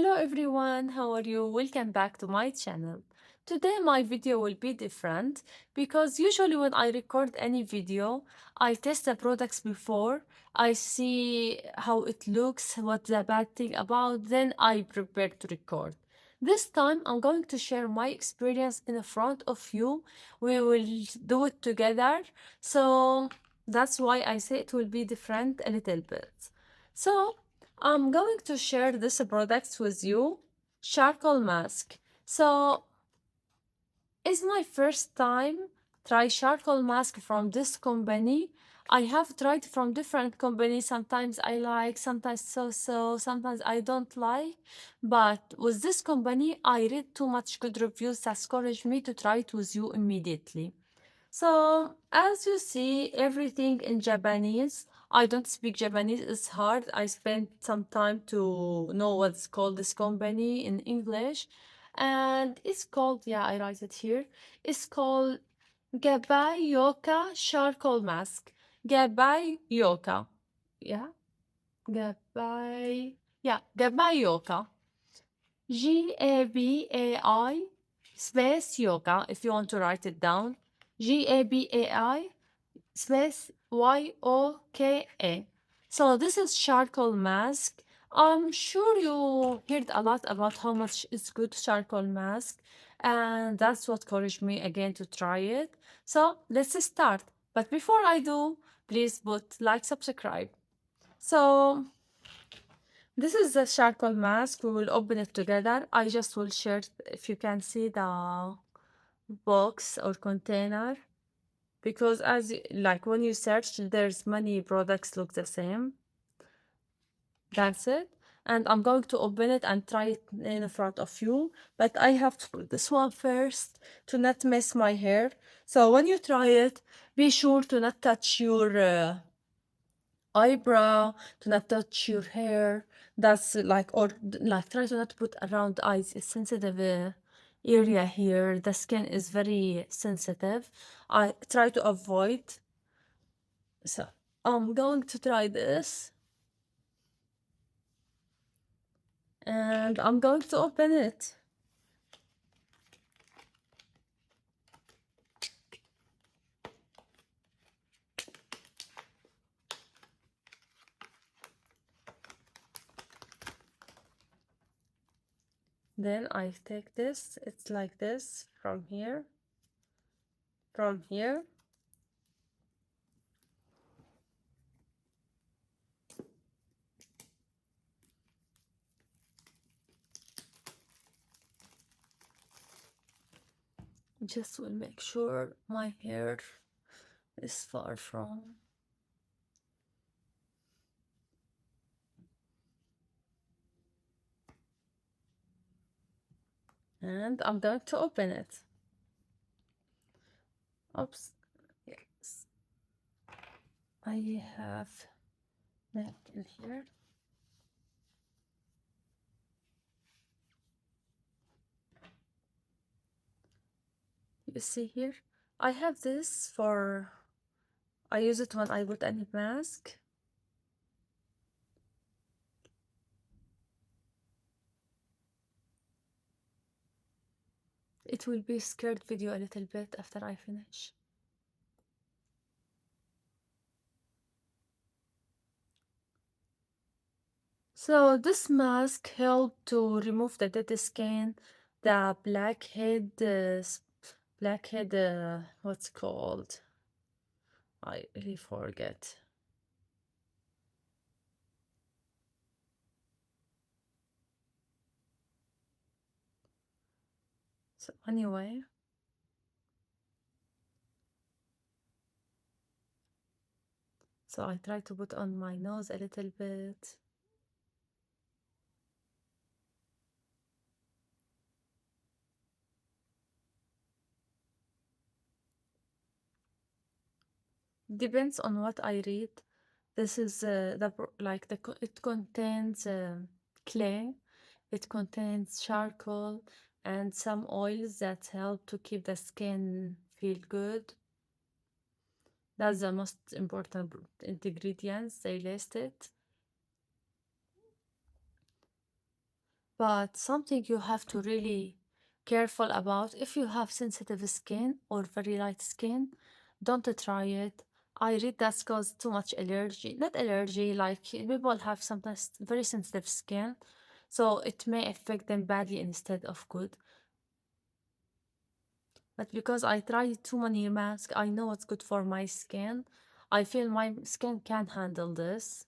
Hello everyone, how are you? Welcome back to my channel. Today my video will be different because usually when I record any video, I test the products before, I see how it looks, what's the bad thing about, then I prepare to record. This time I'm going to share my experience in front of you. We will do it together. So that's why I say it will be different a little bit. So I'm going to share this product with you, charcoal mask. So it's my first time try charcoal mask from this company. I have tried from different companies. Sometimes I like, sometimes so, sometimes I don't like. But with this company, I read too much good reviews that encouraged me to try it with you immediately. So, as you see, everything in Japanese. I don't speak Japanese, it's hard. I spent some time to know what's called this company in English. And it's called, yeah, I write it here. It's called Gabai Yoka Charcoal Mask. Gabai Yoka. Yeah, Gabai. Yeah, Gabai Yoka. Gabai space yoga, if you want to write it down. Gabai space yoka. So this is charcoal mask. I'm sure you heard a lot about how much is good charcoal mask, and that's what encouraged me again to try it. So let's start. But before I do, please put like, subscribe. So this is the charcoal mask. We will open it together. I just will share if you can see the box or container, because like when you search, there's many products look the same. That's it. And I'm going to open it and try it in front of you. But I have to put this one first to not mess my hair. So when you try it, be sure to not touch your eyebrow, to not touch your hair. That's like, or like try to not put around eyes. It's sensitive area here. The skin is very sensitive. I try to avoid. So I'm going to try this and I'm going to open it. Then I take this. It's like this from here, from here. Just will make sure my hair is far from. And I'm going to open it. Oops. Yes. I have napkin here. You see here, I have this for, I use it when I put any mask. It will be scared video a little bit after I finish. So this mask helped to remove the dead skin, the blackhead, what's called? I really forget. So anyway, so I try to put on my nose a little bit. Depends on what I read. This is it contains clay, it contains charcoal and some oils that help to keep the skin feel good. That's the most important ingredients they listed. But something you have to really careful about, if you have sensitive skin or very light skin, don't try it. I read that's cause too much allergy. Not allergy, like people have sometimes very sensitive skin, so it may affect them badly instead of good. But because I tried too many masks, I know what's good for my skin. I feel my skin can handle this.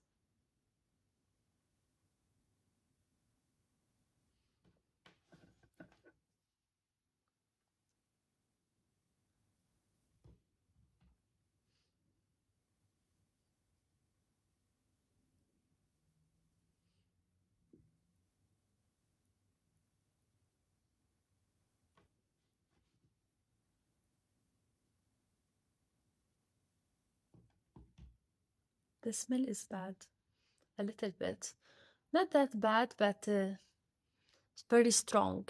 The smell is bad, a little bit. Not that bad, but it's very strong.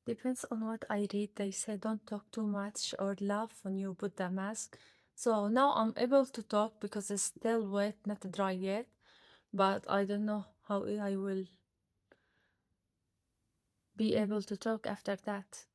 Depends on what I read. They say don't talk too much or laugh when you put the mask. So now I'm able to talk because it's still wet, not dry yet. But I don't know how I will be able to talk after that.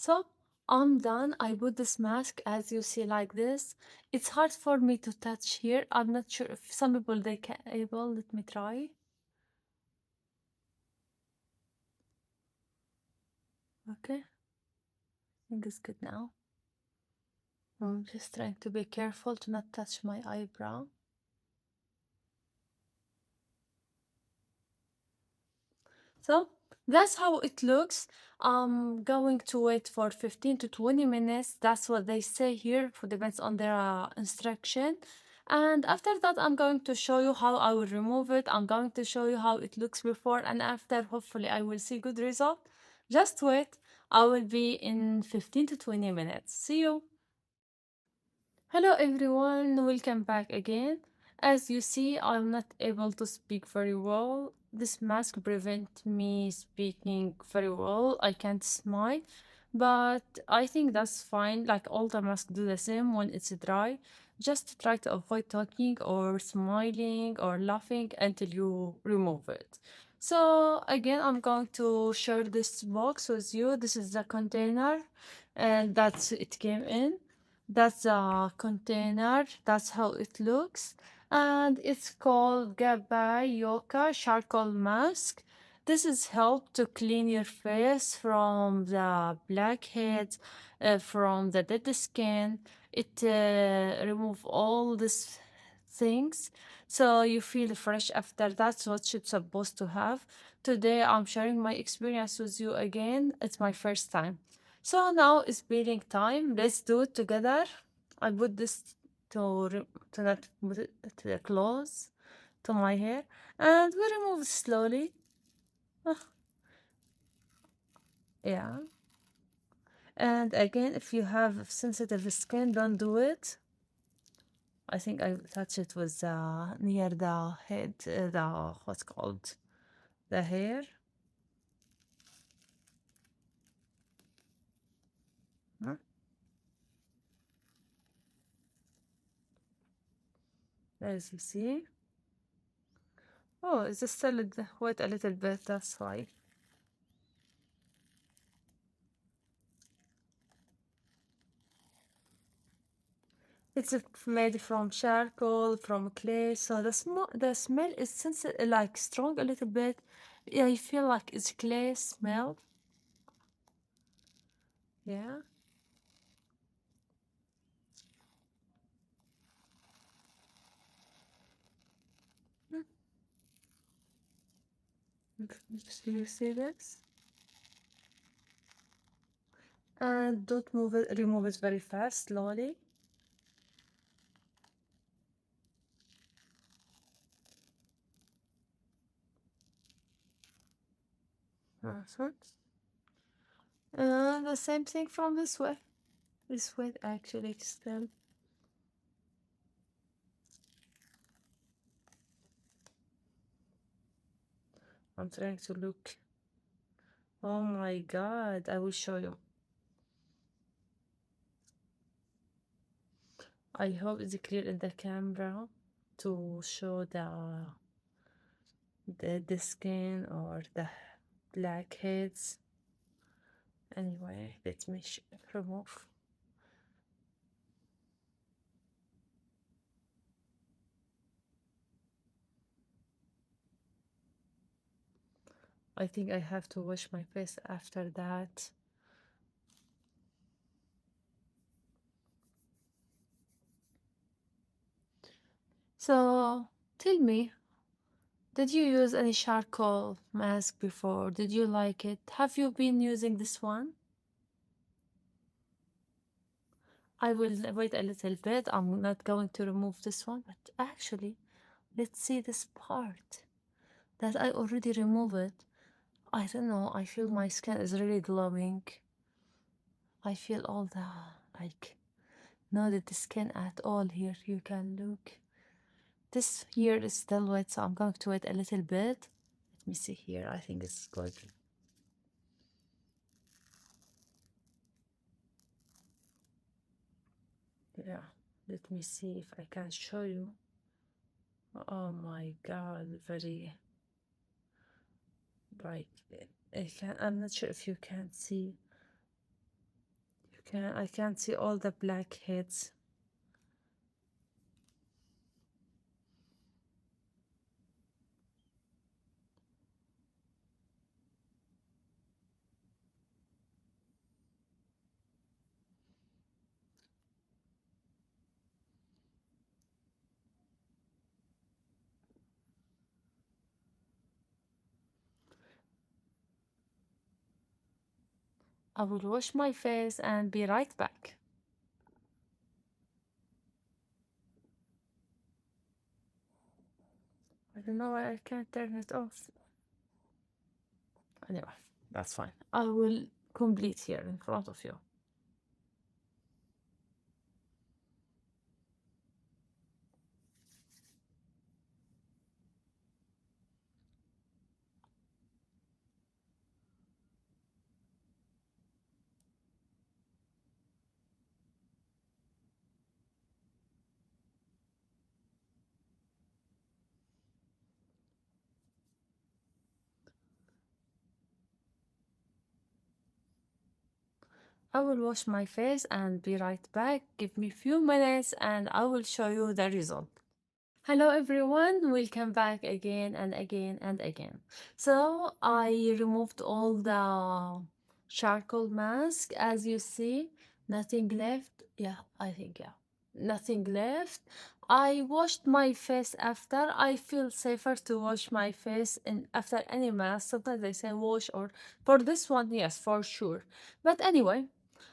So I'm done. I put this mask as you see like this. It's hard for me to touch here. I'm not sure if some people they can able. Let me try. Okay, I think it's good now. I'm just trying to be careful to not touch my eyebrow. So that's how it looks. I'm going to wait for 15 to 20 minutes. That's what they say here, depends on their instruction. And after that, I'm going to show you how I will remove it. I'm going to show you how it looks before and after. Hopefully, I will see good result. Just wait. I will be in 15 to 20 minutes. See you. Hello everyone, welcome back again. As you see, I'm not able to speak very well. This mask prevents me speaking very well. I can't smile, but I think that's fine. Like all the masks do the same when it's dry. Just try to avoid talking or smiling or laughing until you remove it. So again, I'm going to share this box with you. This is the container and that's it came in. That's a container. That's how it looks. And it's called Gaba Yoka Charcoal Mask. This is help to clean your face from the blackheads, from the dead skin. It remove all these things, so you feel fresh after. That's what you're supposed to have. Today I'm sharing my experience with you again. It's my first time. So now it's peeling time. Let's do it together. I put this. to not put it close to my hair, and we remove slowly. Ah, yeah. And again, if you have sensitive skin, don't do it. I think I touch it with near the head, the what's called the hair. Huh? As you see. Oh, it's still wet a little bit. That's why. It's made from charcoal, from clay, so the smell is like strong a little bit. Yeah, I feel like it's clay smell. Yeah. Mm. You see this? And don't move it, remove it very fast, slowly. Uh-huh. And the same thing from this way. This way actually still. I'm trying to look. Oh my God, I will show you. I hope it's clear in the camera to show the skin or the blackheads. Anyway, let me remove. I think I have to wash my face after that. So tell me, did you use any charcoal mask before? Did you like it? Have you been using this one? I will wait a little bit. I'm not going to remove this one, but actually, let's see this part that I already removed it. I don't know. I feel my skin is really glowing. I feel all the like not the skin at all here. You can look. This here is still wet, so I'm going to wait a little bit. Let me see here. I think it's good. Yeah. Let me see if I can show you. Oh my God, very bright. I'm not sure if you can see. I can't see all the blackheads. I will wash my face and be right back. I don't know why I can't turn it off. Anyway, that's fine. I will complete here in front of you. I will wash my face and be right back. Give me few minutes and I will show you the result. Hello everyone, welcome back again and again and again. So I removed all the charcoal mask as you see, nothing left. Yeah, I think yeah, nothing left. I washed my face after. I feel safer to wash my face in after any mask. Sometimes they say wash or for this one, yes, for sure. But anyway,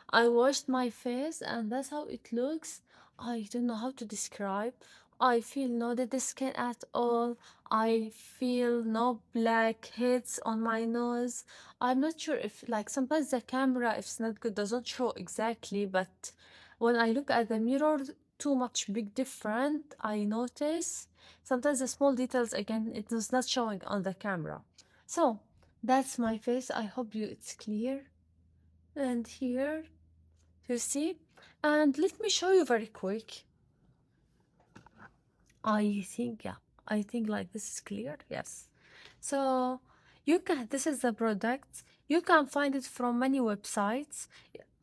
I washed my face and that's how it looks. I don't know how to describe. I feel no dead skin at all. I feel no blackheads on my nose. I'm not sure if, like, sometimes the camera, if it's not good, doesn't show exactly, but when I look at the mirror, too much big different, I notice. Sometimes the small details, again, it is not showing on the camera. So that's my face. I hope you it's clear. And here, you see? And let me show you very quick. I think, yeah, I think like this is clear. Yes. So you can, this is the product. You can find it from many websites.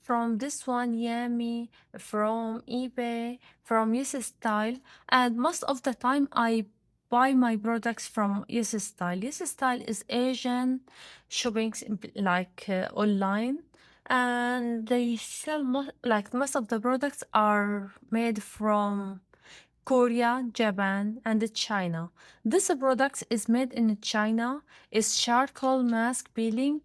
From this one, Yummy, from eBay, from Yes Style, and most of the time I buy my products from Yes Style. Yes Style is Asian shopping like online, and they sell like most of the products are made from Korea, Japan, and China. This product is made in China. It's charcoal mask peeling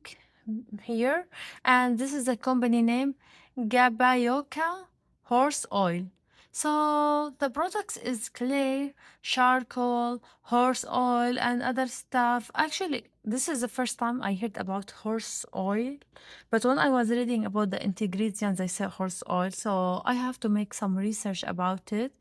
here, and this is the company name Gabayoka Horse Oil. So the product is clay, charcoal, horse oil, and other stuff. Actually, this is the first time I heard about horse oil, but when I was reading about the ingredients, I said horse oil, so I have to make some research about it.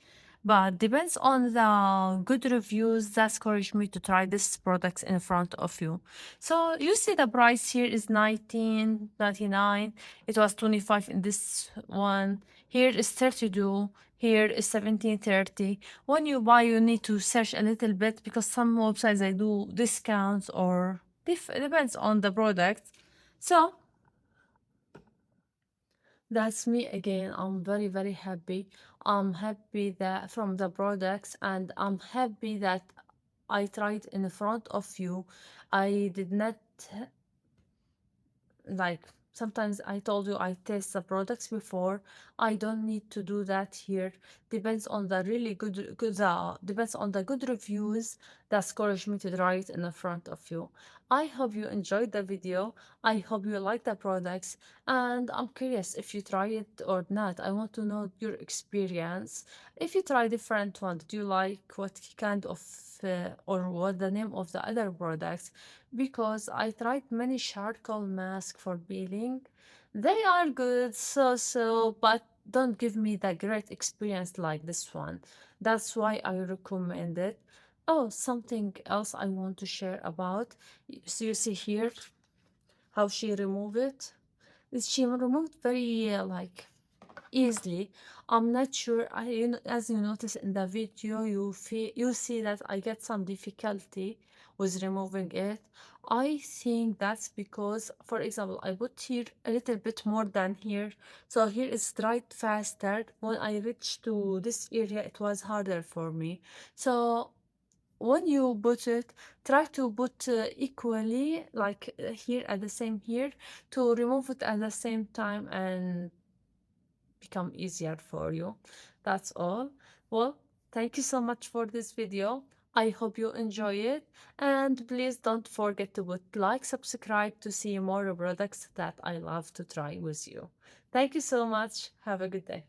But depends on the good reviews that encourage me to try this product in front of you. So you see the price here is 19.99. It was 25 in this one. Here is 32. Here is 17.30. When you buy, you need to search a little bit because some websites they do discounts or depends on the product. So that's me again. I'm very, very happy. I'm happy that from the products, and I'm happy that I tried in front of you. I did not like sometimes I told you I test the products before. I don't need to do that here. Depends on the really good depends on the good reviews that encourage me to try it in the front of you. I hope you enjoyed the video. I hope you like the products, and I'm curious if you try it or not. I want to know your experience. If you try different ones, do you like what kind of or what the name of the other products? Because I tried many charcoal masks for peeling. They are good, but don't give me the great experience like this one. That's why I recommend it. Oh, something else I want to share about. So you see here how she removed it. She removed very like easily. I'm not sure. As you notice in the video, you see that I get some difficulty with removing it. I think that's because, for example, I put here a little bit more than here, so here it's dried faster. When I reached to this area, it was harder for me. So when you put it, try to put equally, like here at the same here, to remove it at the same time and become easier for you. That's all. Well, thank you so much for this video. I hope you enjoy it, and please don't forget to put like, subscribe to see more products that I love to try with you. Thank you so much. Have a good day.